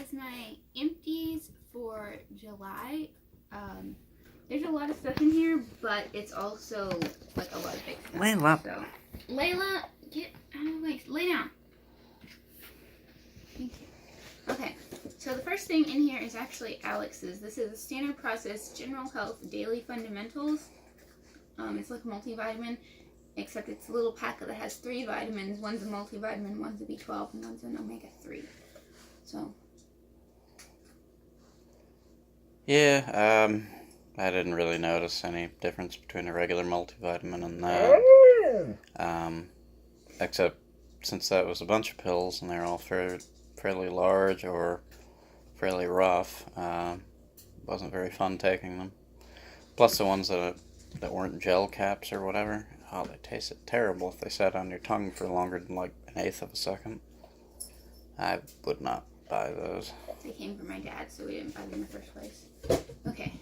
is my Empties for July. There's a lot of stuff in here, but it's also like a lot of big stuff. Layla. So, Layla, get out of the way. Lay down. Thank you. Okay, so the first thing in here is actually Alex's. This is a Standard Process General Health Daily Fundamentals. It's like a multivitamin, except it's a little packet that has 3 vitamins. One's a multivitamin, one's a B12, and one's an omega-3. So. Yeah, I didn't really notice any difference between a regular multivitamin and that. Except since that was a bunch of pills and they're all fairly large or fairly rough, wasn't very fun taking them. Plus the ones that weren't gel caps or whatever, oh, they tasted terrible if they sat on your tongue for longer than like an eighth of a second. I would not buy those. They came from my dad, so we didn't buy them in the first place. Okay.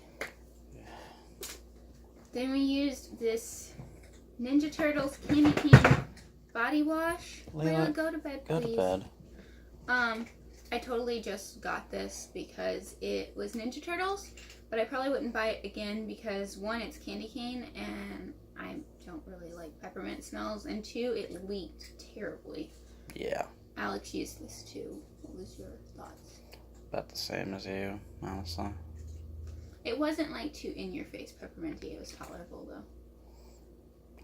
Then we used this Ninja Turtles Candy Cane body wash. Layla, go to bed, go please. to bed. I totally just got this because it was Ninja Turtles, but I probably wouldn't buy it again because 1, it's candy cane, and I don't really like peppermint smells, and 2, it leaked terribly. Yeah. Alex used this too. What was your thoughts? About the same as you, honestly. It wasn't like too in-your-face pepperminty. It was tolerable though.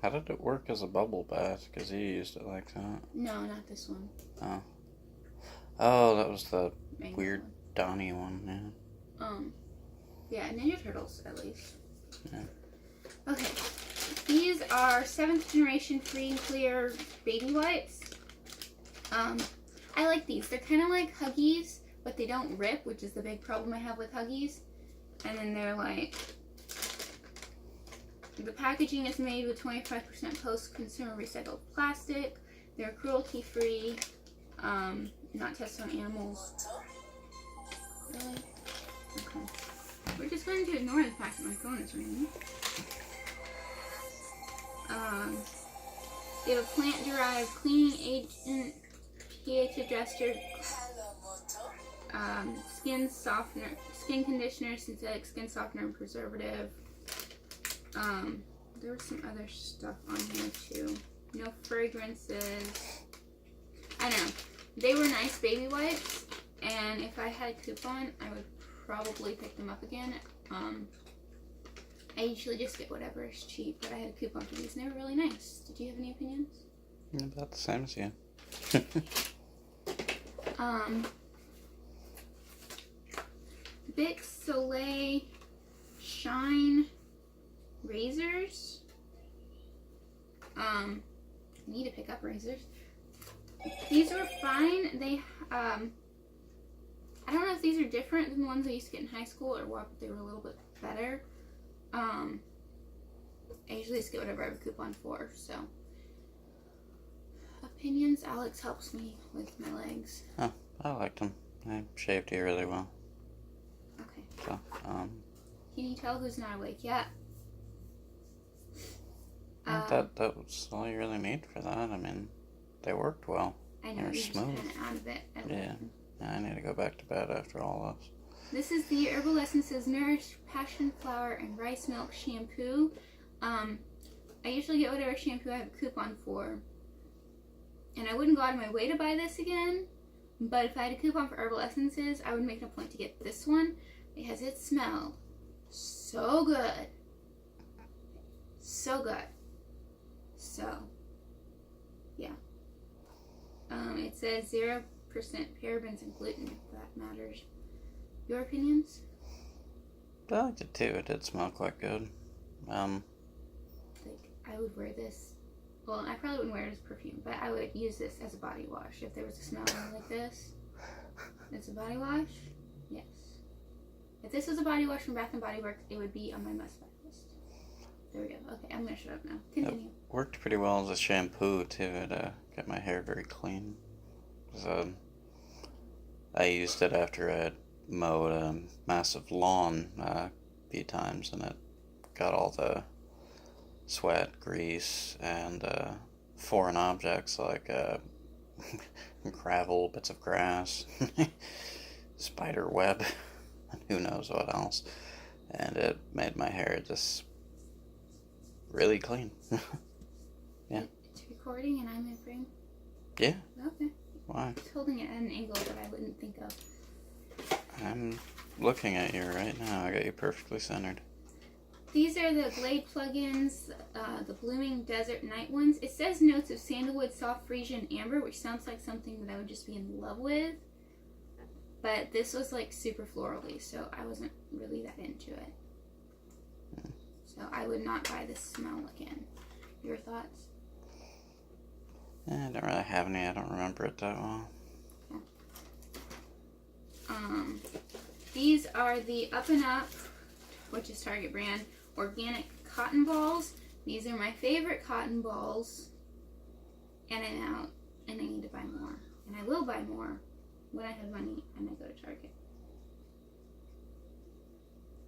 How did it work as a bubble bath? Because you used it like that. No, not this one. Oh. Oh, that was the Mango weird one. Donnie one, yeah. Yeah, Ninja Turtles at least. Yeah. Okay. These are 7th generation free and clear baby wipes. I like these. They're kind of like Huggies, but they don't rip, which is the big problem I have with Huggies. And then they're like, the packaging is made with 25% post-consumer recycled plastic. They're cruelty-free, not tested on animals. Really? Okay. We're just going to ignore the fact that my phone is ringing. They have a plant-derived cleaning agent, pH adjuster, skin softener, skin conditioner, synthetic skin softener, and preservative. There was some other stuff on here too. No fragrances. I don't know. They were nice baby wipes, and if I had a coupon, I would probably pick them up again. I usually just get whatever is cheap, but I had a coupon for these, and they were really nice. Did you have any opinions? About the same as you. Bic Soleil Shine razors. I need to pick up razors. These were fine. They, I don't know if these are different than the ones I used to get in high school or what, but they were a little bit better. I usually just get whatever I have a coupon for, so. Opinions? Alex helps me with my legs. Oh, I liked them. They shaved you really well. Okay. So, Can you tell who's not awake yet? that was all you really need for that. I mean, they worked well. I know, They're you're just smooth. kind of out of it. Yeah. I need to go back to bed after all this. This is the Herbal Essences Nourish Passion Flower and Rice Milk Shampoo. I usually get whatever shampoo I have a coupon for. And I wouldn't go out of my way to buy this again. But if I had a coupon for Herbal Essences, I would make it a point to get this one because it smelled so good. So good. So, yeah. It says 0% parabens and gluten, if that matters. Your opinions? I liked it too. It did smell quite good. Like, I would wear this. Well, I probably wouldn't wear it as perfume, but I would use this as a body wash. If there was a smell like this, it's a body wash. Yes. If this was a body wash from Bath and Body Works, it would be on my must-buy list. There we go. Okay, I'm gonna shut up now. Continue. It worked pretty well as a shampoo too. It got my hair very clean. I used it after I had mowed a massive lawn a few times, and it got all the sweat, grease, and foreign objects like gravel, bits of grass, spider web and who knows what else. And it made my hair just really clean. Yeah. It's recording and I'm in frame? Yeah. Okay. Why? It's holding it at an angle that I wouldn't think of. I'm looking at you right now. I got you perfectly centered. These are the Glade plugins, the Blooming Desert Night ones. It says notes of sandalwood, soft freesia, and amber, which sounds like something that I would just be in love with. But this was like super florally, so I wasn't really that into it. So I would not buy this smell again. Your thoughts? I don't really have any. I don't remember it that well. These are the Up and Up, which is Target brand, organic cotton balls. These are my favorite cotton balls, and I'm out, and I need to buy more. And I will buy more when I have money and I go to Target.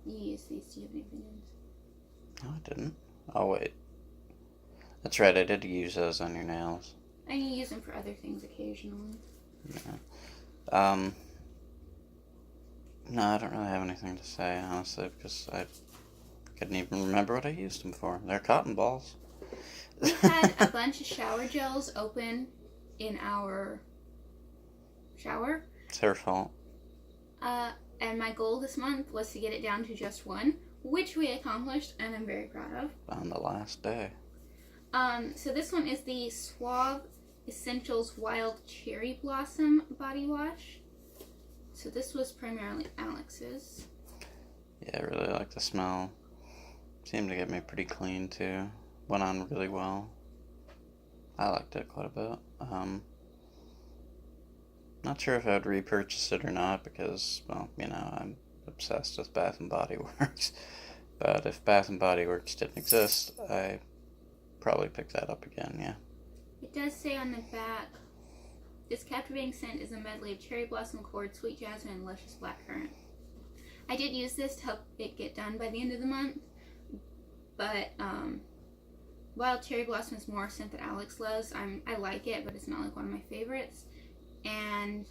You use these. Do you have any opinions? No, I didn't. Oh, wait. That's right, I did use those on your nails. I use them for other things occasionally. Yeah. No, I don't really have anything to say, honestly, because I couldn't even remember what I used them for. They're cotton balls. We had a bunch of shower gels open in our shower. It's her fault. And my goal this month was to get it down to just one, which we accomplished, and I'm very proud of. On the last day. So this one is the Suave Essentials Wild Cherry Blossom Body Wash. So this was primarily Alex's. Yeah, I really like the smell. Seemed to get me pretty clean, too. Went on really well. I liked it quite a bit. Not sure if I would repurchase it or not because, well, you know, I'm obsessed with Bath & Body Works. But if Bath & Body Works didn't exist, I probably pick that up again, yeah. It does say on the back, this captivating scent is a medley of cherry blossom accord, sweet jasmine, and luscious blackcurrant. I did use this to help it get done by the end of the month, but Wild Cherry Blossom is more a scent that Alex loves. I like it, but it's not like one of my favorites. And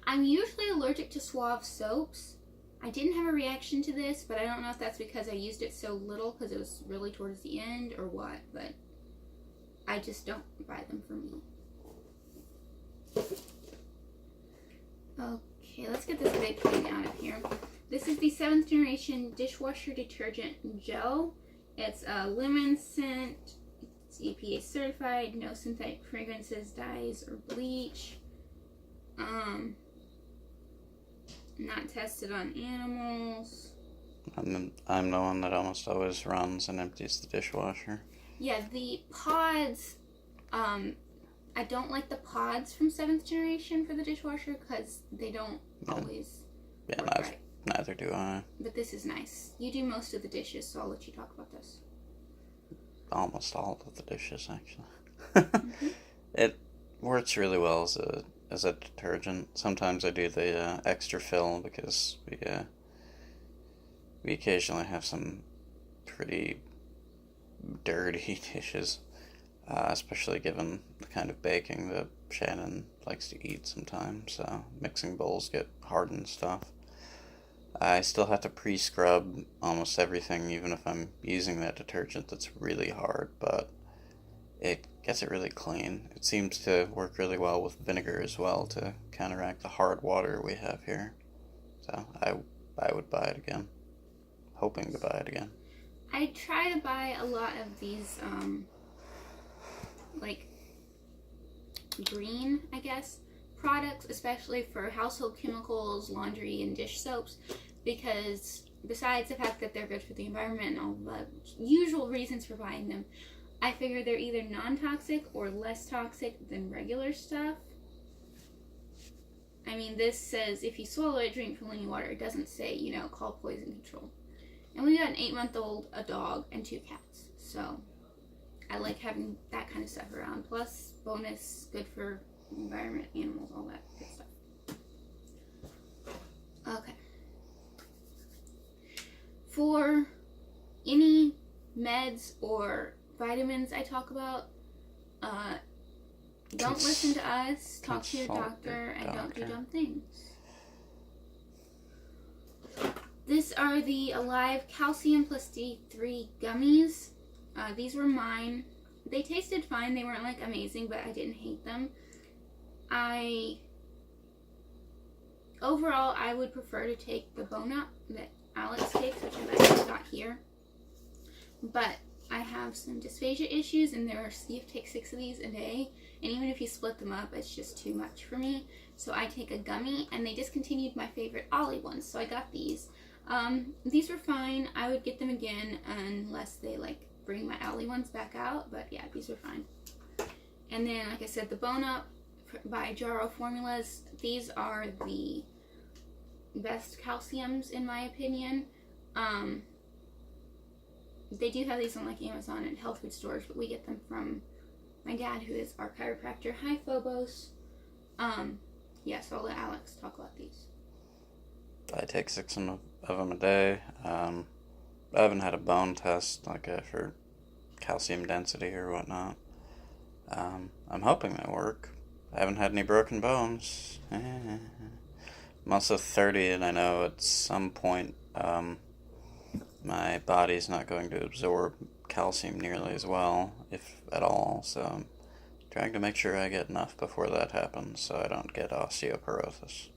I'm usually allergic to Suave soaps. I didn't have a reaction to this, but I don't know if that's because I used it so little because it was really towards the end or what, but I just don't buy them for me. Okay, let's get this big thing out of here. This is the 7th generation dishwasher detergent gel. It's a lemon scent. It's EPA certified. No synthetic fragrances, dyes, or bleach. Not tested on animals. I'm the one that almost always runs and empties the dishwasher. Yeah, the pods, I don't like the pods from 7th generation for the dishwasher because they don't always work right. Neither do I. But this is nice. You do most of the dishes, so I'll let you talk about this. Almost all of the dishes, actually. It works really well as a detergent. Sometimes I do the extra fill because we occasionally have some pretty dirty dishes, especially given the kind of baking that Shannon likes to eat sometimes. So mixing bowls get hard and stuff. I still have to pre-scrub almost everything, even if I'm using that detergent that's really hard, but it gets it really clean. It seems to work really well with vinegar as well to counteract the hard water we have here. So I would buy it again. Hoping to buy it again. I try to buy a lot of these, like, green, I guess, products, especially for household chemicals, laundry, and dish soaps, because besides the fact that they're good for the environment and all the usual reasons for buying them, I figure they're either non-toxic or less toxic than regular stuff. I mean, this says if you swallow it, drink clean water. It doesn't say, call poison control. And we got an 8-month-old, a dog, and 2 cats. So I like having that kind of stuff around. Plus, bonus, good for environment, animals, all that good stuff. Okay. For any meds or vitamins I talk about, don't listen to us, talk to your doctor, and don't do dumb things. These are the Alive Calcium plus D3 gummies. These were mine. They tasted fine. They weren't like amazing, but I didn't hate them. Overall, I would prefer to take the Bone Up that Alex takes, which I've actually got here. But I have some dysphagia issues, and you have to take 6 of these a day. And even if you split them up, it's just too much for me. So I take a gummy, and they discontinued my favorite Ollie ones, so I got these. These were fine. I would get them again unless they like bring my Ollie ones back out. But yeah, these were fine. And then, like I said, the Bone Up by Jarrow Formulas. These are the best calciums in my opinion. They do have these on like Amazon and health food stores, but we get them from my dad, who is our chiropractor. Hi, Phobos. Yeah, so I'll let Alex talk about these. I take 6 of them a day. I haven't had a bone test like for calcium density or whatnot. I'm hoping they work. I haven't had any broken bones. I'm also 30, and I know at some point my body's not going to absorb calcium nearly as well, if at all, so I'm trying to make sure I get enough before that happens so I don't get osteoporosis.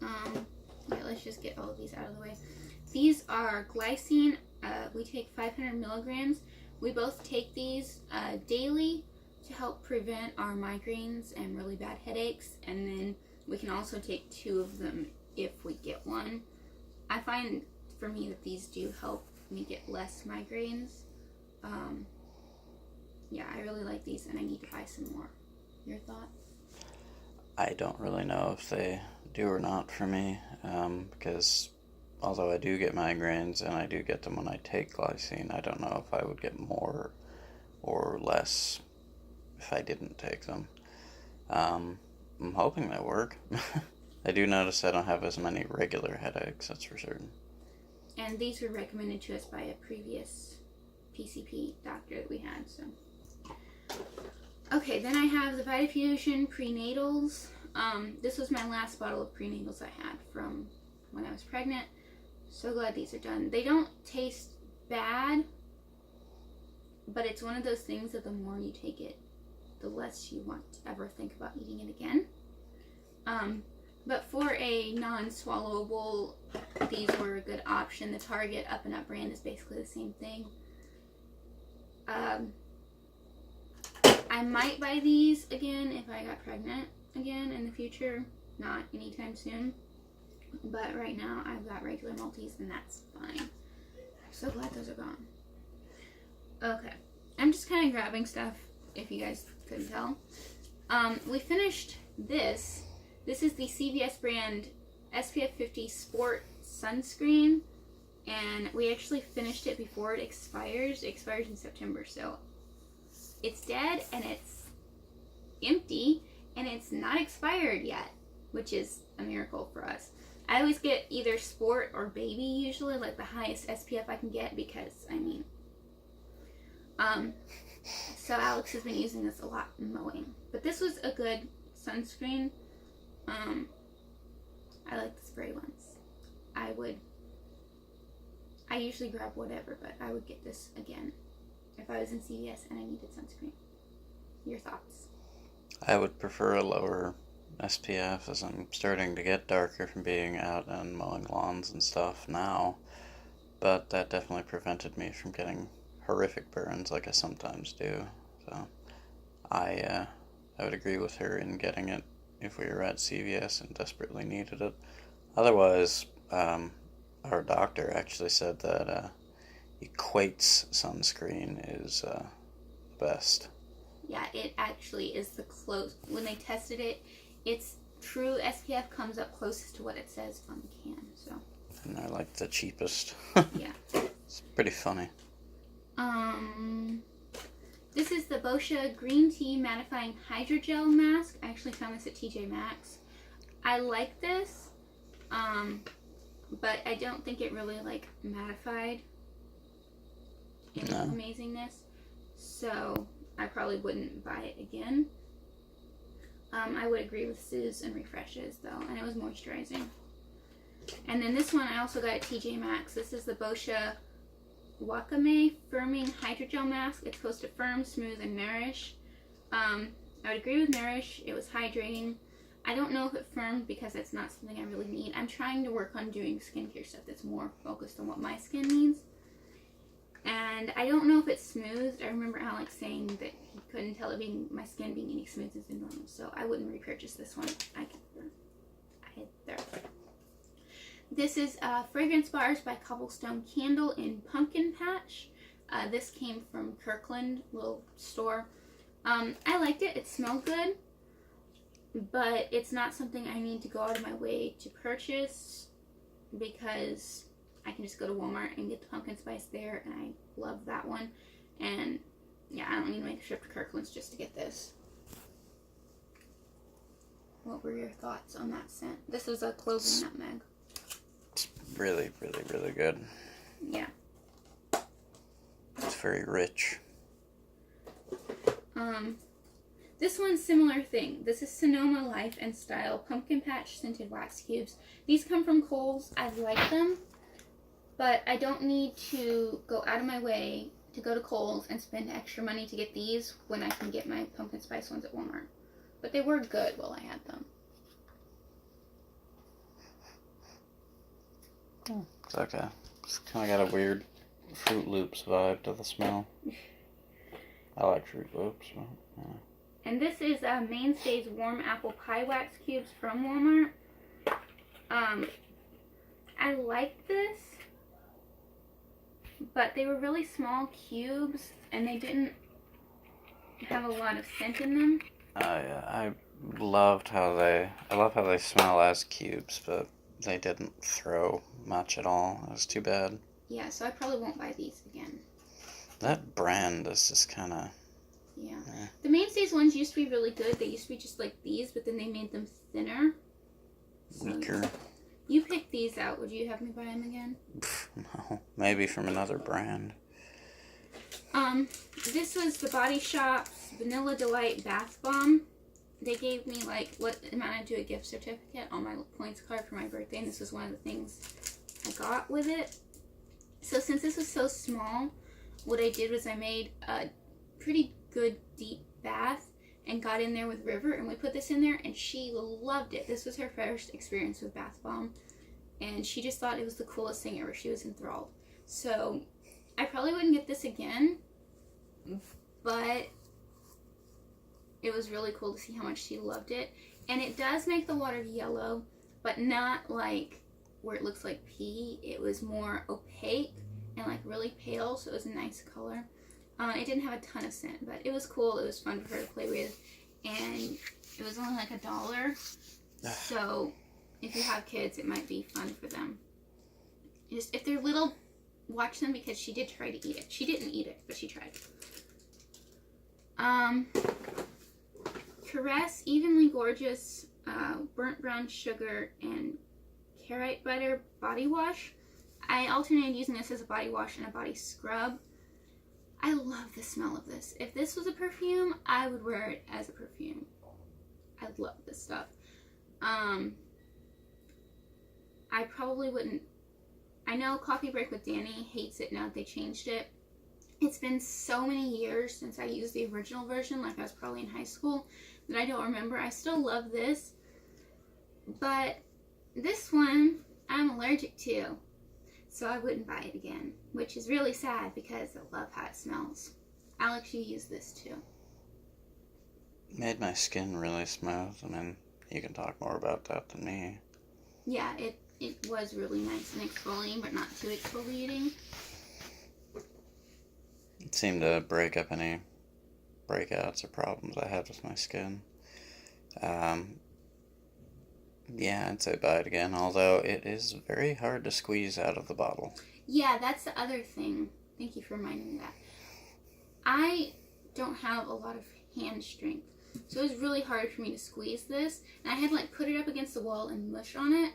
Yeah, let's just get all of these out of the way. These are glycine. We take 500 milligrams. We both take these daily to help prevent our migraines and really bad headaches, and then we can also take 2 of them if we get one. I find for me that these do help me get less migraines. Yeah, I really like these, and I need to buy some more. Your thought? I don't really know if they do or not for me, because although I do get migraines and I do get them when I take glycine, I don't know if I would get more or less if I didn't take them. I'm hoping they work. I do notice I don't have as many regular headaches, that's for certain. And these were recommended to us by a previous PCP doctor that we had, so. Okay, then I have the Vitafusion prenatals. This was my last bottle of prenatals I had from when I was pregnant. So glad these are done. They don't taste bad, but it's one of those things that the more you take it, the less you want to ever think about eating it again. But for a non-swallowable, these were a good option. The Target Up and Up brand is basically the same thing. I might buy these again if I got pregnant again in the future. Not anytime soon. But right now I've got regular multis, and that's fine. I'm so glad those are gone. Okay. I'm just kind of grabbing stuff, if you guys couldn't tell. We finished this. This is the CVS brand SPF 50 Sport Sunscreen. And we actually finished it before it expires. It expires in September, so it's dead and it's empty and it's not expired yet, which is a miracle for us. I always get either Sport or Baby usually, like the highest SPF I can get, because, I mean, so Alex has been using this a lot mowing. But this was a good sunscreen. I like the spray ones. I usually grab whatever, but I would get this again if I was in CVS and I needed sunscreen. Your thoughts? I would prefer a lower SPF, as I'm starting to get darker from being out and mowing lawns and stuff now, but that definitely prevented me from getting horrific burns like I sometimes do. So I would agree with her in getting it if we were at CVS and desperately needed it. Otherwise, our doctor actually said that Equate's sunscreen is best. Yeah, it actually is the close. When they tested it, its true SPF comes up closest to what it says on the can. So. And they're like the cheapest. Yeah. It's pretty funny. This is the Boscia Green Tea Mattifying Hydrogel Mask. I actually found this at TJ Maxx. I like this, but I don't think it really like mattified in amazingness. So I probably wouldn't buy it again. I would agree with Suze and Refreshes though, and it was moisturizing. And then this one I also got at TJ Maxx. This is the Boscia Wakame Firming Hydrogel Mask. It's supposed to firm, smooth, and nourish. I would agree with nourish. It was hydrating. I don't know if it firmed because it's not something I really need. I'm trying to work on doing skincare stuff that's more focused on what my skin needs. And I don't know if it's smooth. I remember Alex saying that he couldn't tell it being my skin being any smoother than normal. So I wouldn't repurchase this one. I hid there. This is Fragrance Bars by Cobblestone Candle in Pumpkin Patch. This came from Kirkland, little store. I liked it. It smelled good. But it's not something I need to go out of my way to purchase because I can just go to Walmart and get the pumpkin spice there, and I love that one. And yeah, I don't need to make a trip to Kirkland's just to get this. What were your thoughts on that scent? This is a cloven nutmeg. It's really, really, really good. Yeah. It's very rich. This one's similar thing. This is Sonoma Life and Style Pumpkin Patch Scented Wax Cubes. These come from Kohl's. I like them, but I don't need to go out of my way to go to Kohl's and spend extra money to get these when I can get my pumpkin spice ones at Walmart. But they were good while I had them. It's okay. It's kind of got a weird Fruit Loops vibe to the smell. I like Fruit Loops. But, yeah. And this is Mainstays Warm Apple Pie Wax Cubes from Walmart. I like this, but they were really small cubes, and they didn't have a lot of scent in them. Yeah, I love how they smell as cubes, but they didn't throw much at all. It was too bad. Yeah, so I probably won't buy these again. That brand is just kind of... Yeah. The Mainstays ones used to be really good. They used to be just like these, but then they made them thinner. Weaker. So you picked these out. Would you have me buy them again? No. Maybe from another brand. This was the Body Shop's Vanilla Delight Bath Bomb. They gave me like what amounted to a gift certificate on my points card for my birthday, and this was one of the things I got with it. So since this was so small, what I did was I made a pretty good deep bath and got in there with River, and we put this in there, and she loved it. This was her first experience with bath bomb, and she just thought it was the coolest thing ever. She was enthralled. So I probably wouldn't get this again, but it was really cool to see how much she loved it. And it does make the water yellow, but not like where it looks like pee. It was more opaque and like really pale, so it was a nice color. It didn't have a ton of scent, but it was cool. It was fun for her to play with, and it was only like $1. So if you have kids, it might be fun for them. Just if they're little, watch them, because she did try to eat it. She didn't eat it, but she tried. Caress Evenly Gorgeous Burnt Brown Sugar and Carrot Butter Body Wash. I alternated using this as a body wash and a body scrub. I love the smell of this. If this was a perfume, I would wear it as a perfume. I love this stuff. I probably wouldn't. I know Coffee Break with Danny hates it now that they changed it. It's been so many years since I used the original version, like I was probably in high school, that I don't remember. I still love this, but this one I'm allergic to. So I wouldn't buy it again, which is really sad because I love how it smells. Alex, you use this too. Made my skin really smooth. I mean, you can talk more about that than me. Yeah, it was really nice and exfoliating, but not too exfoliating. It seemed to break up any breakouts or problems I had with my skin. Yeah, I'd say buy it again, although it is very hard to squeeze out of the bottle. Yeah, that's the other thing. Thank you for reminding me that. I don't have a lot of hand strength, so it was really hard for me to squeeze this, and I had to like put it up against the wall and mush on it,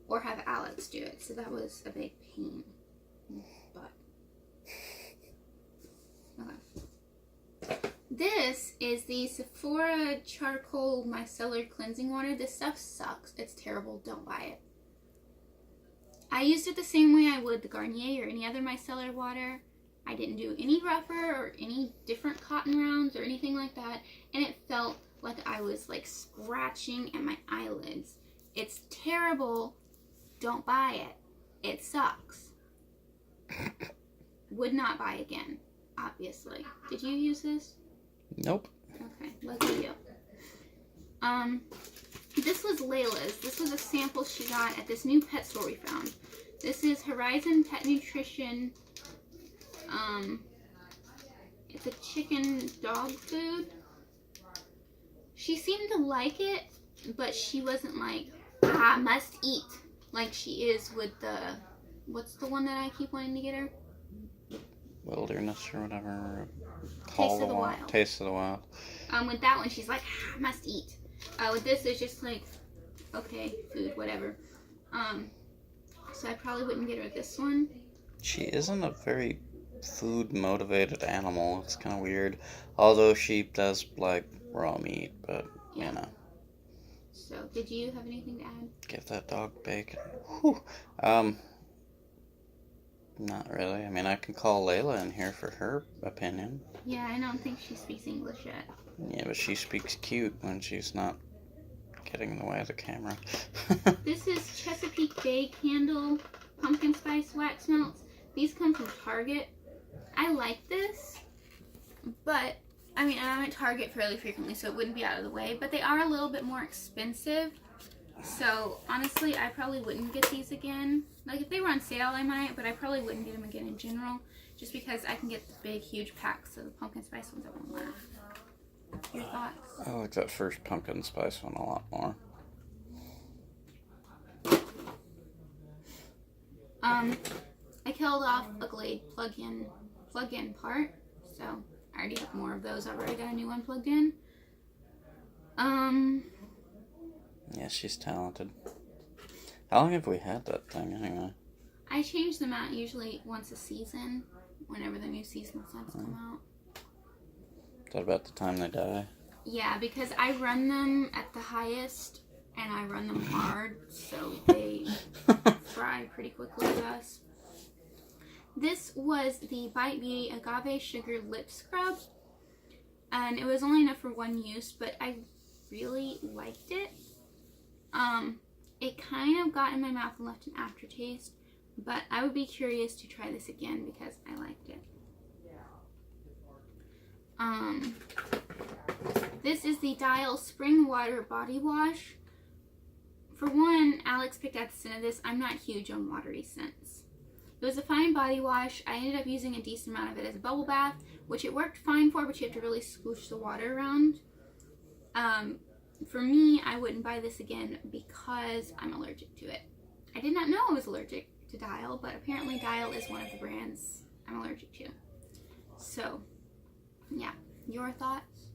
or have Alex do it, so that was a big pain. But okay. This is the Sephora Charcoal Micellar Cleansing Water. This stuff sucks. It's terrible. Don't buy it. I used it the same way I would the Garnier or any other micellar water. I didn't do any rougher or any different cotton rounds or anything like that. And it felt like I was like scratching at my eyelids. It's terrible. Don't buy it. It sucks. Would not buy again, obviously. Did you use this? Nope. Okay, lucky you. This was Layla's. This was a sample she got at this new pet store we found. This is Horizon Pet Nutrition. It's a chicken dog food. She seemed to like it, but she wasn't like, must eat, like she is with the, what's the one that I keep wanting to get her? Wilderness or whatever. Taste of the Wild. Taste of the Wild. With that one, she's like, must eat. With this, it's just like, okay, food, whatever. So I probably wouldn't get her this one. She isn't a very food-motivated animal. It's kind of weird. Although she does like raw meat, but, yeah. you know. So, did you have anything to add? Give that dog bacon. Whew. Not really. I mean, I can call Layla in here for her opinion. Yeah, I don't think she speaks English yet. Yeah, but she speaks cute when she's not getting in the way of the camera. This is Chesapeake Bay Candle Pumpkin Spice Wax Melts. These come from Target. I like this, but, I mean, I'm at Target fairly frequently, so it wouldn't be out of the way, but they are a little bit more expensive. So, honestly, I probably wouldn't get these again. Like, if they were on sale, I might, but I probably wouldn't get them again in general, just because I can get the big, huge packs of the pumpkin spice ones that won't last. Your thoughts? I like that first pumpkin spice one a lot more. I killed off a Glade plug-in part, so I already have more of those. I've already got a new one plugged in. Yeah, she's talented. How long have we had that thing anyway? I change them out usually once a season, whenever the new seasonal scents come out. Is that about the time they die? Yeah, because I run them at the highest, and I run them hard, so they fry pretty quickly with us. This was the Bite Beauty Agave Sugar Lip Scrub, and it was only enough for one use, but I really liked it. It kind of got in my mouth and left an aftertaste, but I would be curious to try this again because I liked it. This is the Dial Spring Water Body Wash. For one, Alex picked out the scent of this. I'm not huge on watery scents. It was a fine body wash. I ended up using a decent amount of it as a bubble bath, which it worked fine for, but you have to really swoosh the water around. For me, I wouldn't buy this again because I'm allergic to it. I did not know I was allergic to Dial, but apparently Dial is one of the brands I'm allergic to. So, yeah. Your thoughts?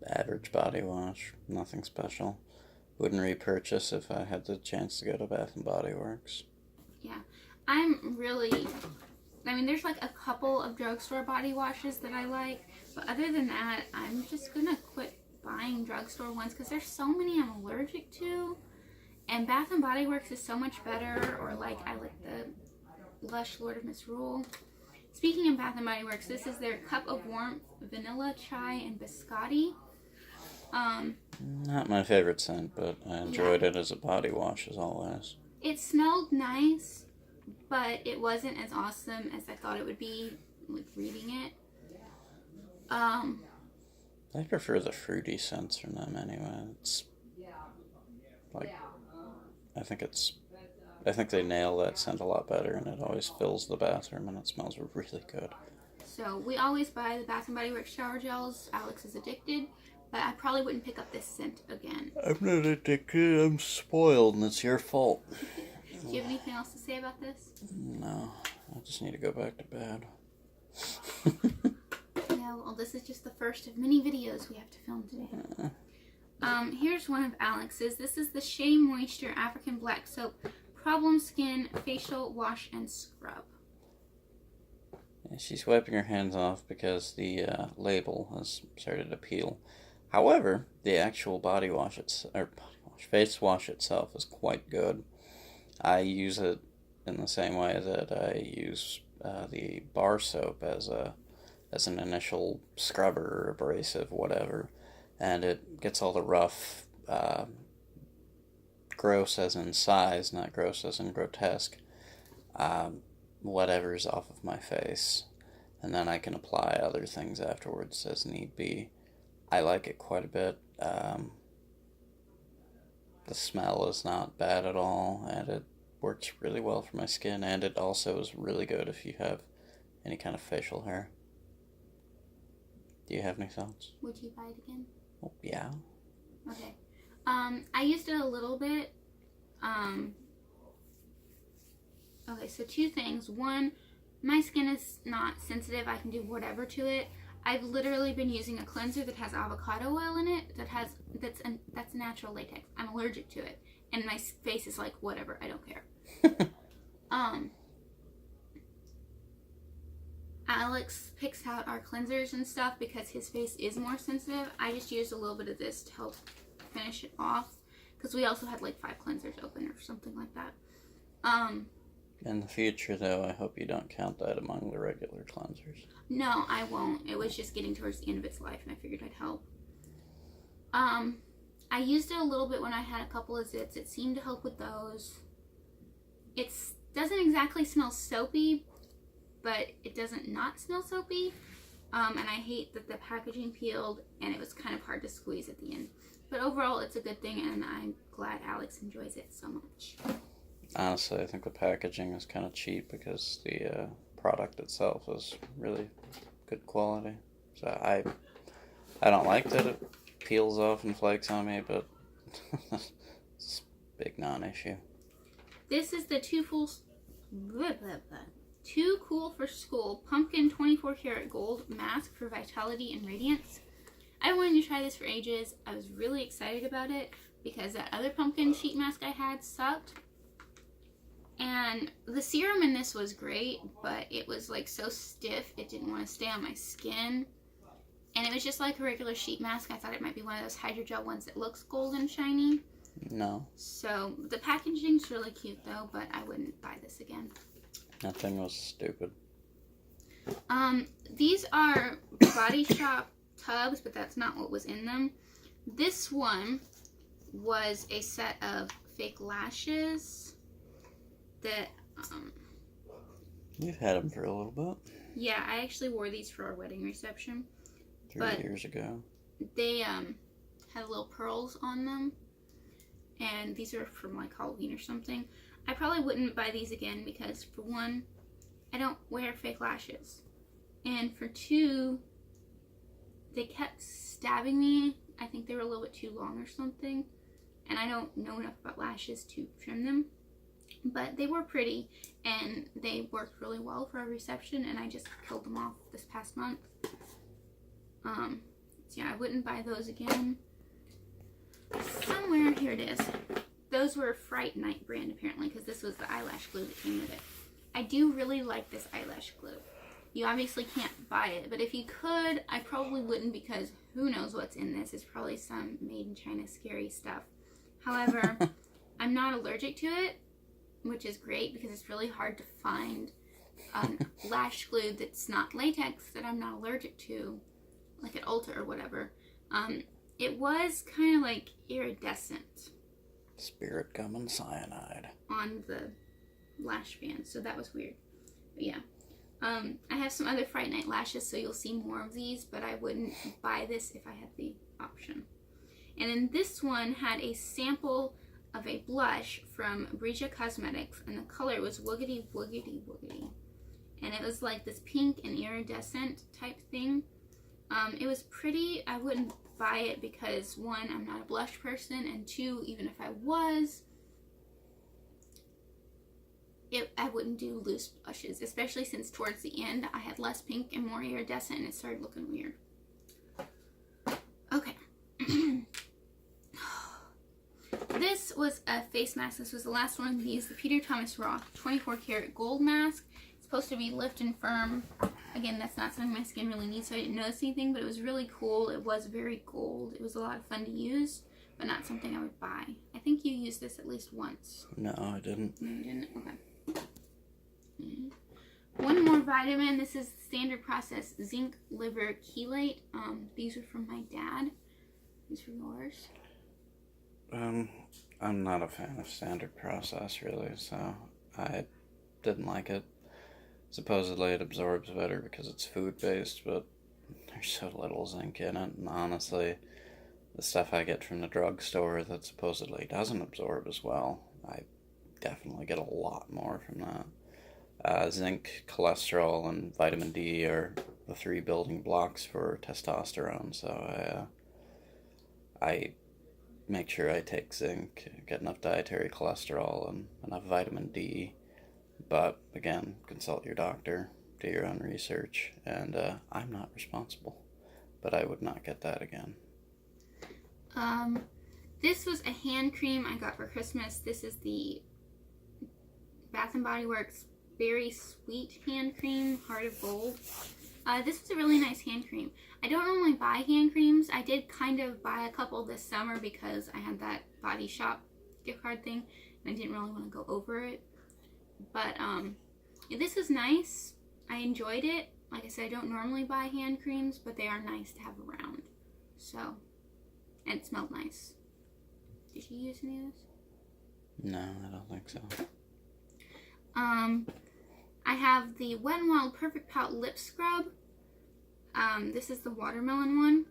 Average body wash. Nothing special. Wouldn't repurchase if I had the chance to go to Bath and Body Works. Yeah. I'm really... I mean, there's like a couple of drugstore body washes that I like, but other than that, I'm just gonna quit buying drugstore ones because there's so many I'm allergic to, and Bath and Body Works is so much better. Or like, I like the Lush Lord of Misrule. Speaking of Bath and Body Works, this is their Cup of Warmth Vanilla Chai and Biscotti. Not my favorite scent, but I enjoyed it as a body wash as always. It smelled nice, but it wasn't as awesome as I thought it would be, like, reading it. I prefer the fruity scents from them anyway. It's like, I think they nail that scent a lot better, and it always fills the bathroom, and it smells really good. So we always buy the Bath and Body Works shower gels. Alex is addicted, but I probably wouldn't pick up this scent again. I'm not addicted. I'm spoiled, and it's your fault. Do you have anything else to say about this? No, I just need to go back to bed. Yeah, well, this is just the first of many videos we have to film today. Here's one of Alex's. This is the Shea Moisture African Black Soap Problem Skin Facial Wash and Scrub. Yeah, she's wiping her hands off because the label has started to peel. However, the actual face wash itself is quite good. I use it in the same way that I use the bar soap as an initial scrubber or abrasive, whatever, and it gets all the rough, gross as in size, not gross as in grotesque, whatever's off of my face, and then I can apply other things afterwards as need be. I like it quite a bit. The smell is not bad at all, and it works really well for my skin, and it also is really good if you have any kind of facial hair. Do you have any thoughts? Would you buy it again? Oh, yeah. Okay. I used it a little bit. Okay, so 2 things. One, my skin is not sensitive. I can do whatever to it. I've literally been using a cleanser that has avocado oil in it. That's natural latex. I'm allergic to it, and my face is like, whatever. I don't care. Alex picks out our cleansers and stuff because his face is more sensitive. I just used a little bit of this to help finish it off because we also had like 5 cleansers open or something like that. In the future, though, I hope you don't count that among the regular cleansers. No, I won't. It was just getting towards the end of its life, and I figured I'd help. I used it a little bit when I had a couple of zits. It seemed to help with those. It doesn't exactly smell soapy, but it doesn't not smell soapy. And I hate that the packaging peeled, and it was kind of hard to squeeze at the end. But overall, it's a good thing, and I'm glad Alex enjoys it so much. Honestly, I think the packaging is kind of cheap because the product itself is really good quality. So I don't like that it peels off and flakes on me, but it's a big non-issue. This is the Too Cool for School Pumpkin 24 Karat Gold Mask for Vitality and Radiance. I wanted to try this for ages. I was really excited about it because that other pumpkin sheet mask I had sucked. And the serum in this was great, but it was like so stiff it didn't want to stay on my skin. And it was just like a regular sheet mask. I thought it might be one of those hydrogel ones that looks golden shiny. No. So the packaging's really cute though, but I wouldn't buy this again. That thing was stupid. These are Body Shop tubs, but that's not what was in them. This one was a set of fake lashes that You've had them for a little bit. Yeah, I actually wore these for our wedding reception. 3 years ago. They had little pearls on them, and these are from like Halloween or something. I probably wouldn't buy these again because for one, I don't wear fake lashes, and for two, they kept stabbing me. I think they were a little bit too long or something, and I don't know enough about lashes to trim them. But they were pretty, and they worked really well for our reception, and I just killed them off this past month. So yeah, I wouldn't buy those again. Somewhere, here it is. Those were Fright Night brand, apparently, because this was the eyelash glue that came with it. I do really like this eyelash glue. You obviously can't buy it, but if you could, I probably wouldn't because who knows what's in this. It's probably some made in China scary stuff. However, I'm not allergic to it, which is great because it's really hard to find lash glue that's not latex that I'm not allergic to, like at Ulta or whatever. It was kind of like iridescent. Spirit gum and cyanide. On the lash band, so that was weird. But yeah. I have some other Fright Night lashes, so you'll see more of these, but I wouldn't buy this if I had the option. And then this one had a sample of a blush from Breja Cosmetics, and the color was Woogity Woogity Woogity. And it was like this pink and iridescent type thing. It was pretty. I wouldn't buy it because one, I'm not a blush person, and two, even if I was, I wouldn't do loose blushes, especially since towards the end I had less pink and more iridescent and it started looking weird. Okay. This was a face mask. This was the last one of these, the Peter Thomas Roth 24 karat gold mask. It's supposed to be lift and firm. Again, that's not something my skin really needs, so I didn't notice anything, but it was really cool. It was very gold. It was a lot of fun to use, but not something I would buy. I think you used this at least once. No, I didn't. No, you didn't? Okay. vitamin. This is standard process zinc liver chelate. These are from my dad. These are yours. I'm not a fan of standard process, really, so I didn't like it. Supposedly it absorbs better because it's food-based, but there's so little zinc in it, and honestly, the stuff I get from the drugstore that supposedly doesn't absorb as well, I definitely get a lot more from that. Zinc, cholesterol, and vitamin D are the three building blocks for testosterone, so I make sure I take zinc, get enough dietary cholesterol, and enough vitamin D. But again, consult your doctor, do your own research, and I'm not responsible. But I would not get that again. This was a hand cream I got for Christmas. This is the Bath & Body Works Berry Sweet Hand Cream, Heart of Gold. This was a really nice hand cream. I don't normally buy hand creams. I did kind of buy a couple this summer because I had that Body Shop gift card thing, and I didn't really want to go over it. But this was nice. I enjoyed it. Like I said, I don't normally buy hand creams, but they are nice to have around. So, and it smelled nice. Did you use any of this? No, I don't think so. I have the Wet n Wild Perfect Pout Lip Scrub. This is the watermelon one.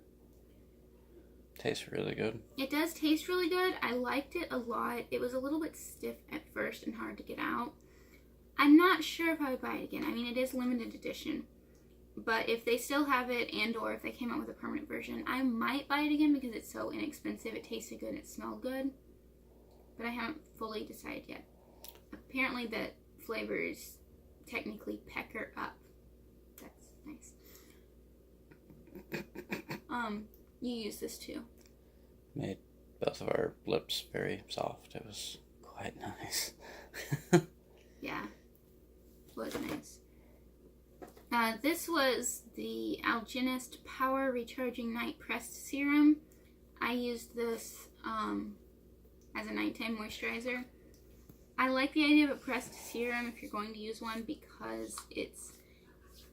Tastes really good. It does taste really good. I liked it a lot. It was a little bit stiff at first and hard to get out. I'm not sure if I would buy it again. I mean, it is limited edition. But if they still have it, and or if they came out with a permanent version, I might buy it again because it's so inexpensive. It tasted good and it smelled good. But I haven't fully decided yet. Apparently the flavor is technically pecker up. That's nice. You use this too. Made both of our lips very soft. It was quite nice. Yeah, it was nice. This was the Alginist Power Recharging Night Pressed Serum. I used this as a nighttime moisturizer. I like the idea of a pressed serum if you're going to use one because it's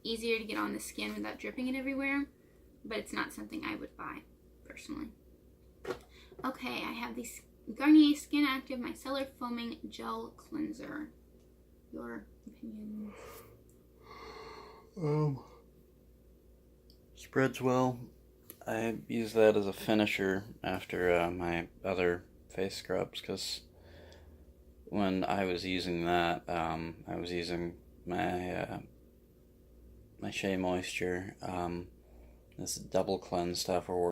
easier to get on the skin without dripping it everywhere, but it's not something I would buy, personally. Okay, I have the Garnier Skin Active Micellar Foaming Gel Cleanser. Your opinions? Spreads well. I use that as a finisher after my other face scrubs because when I was using that, I was using my my Shea Moisture, this double cleanse stuff, or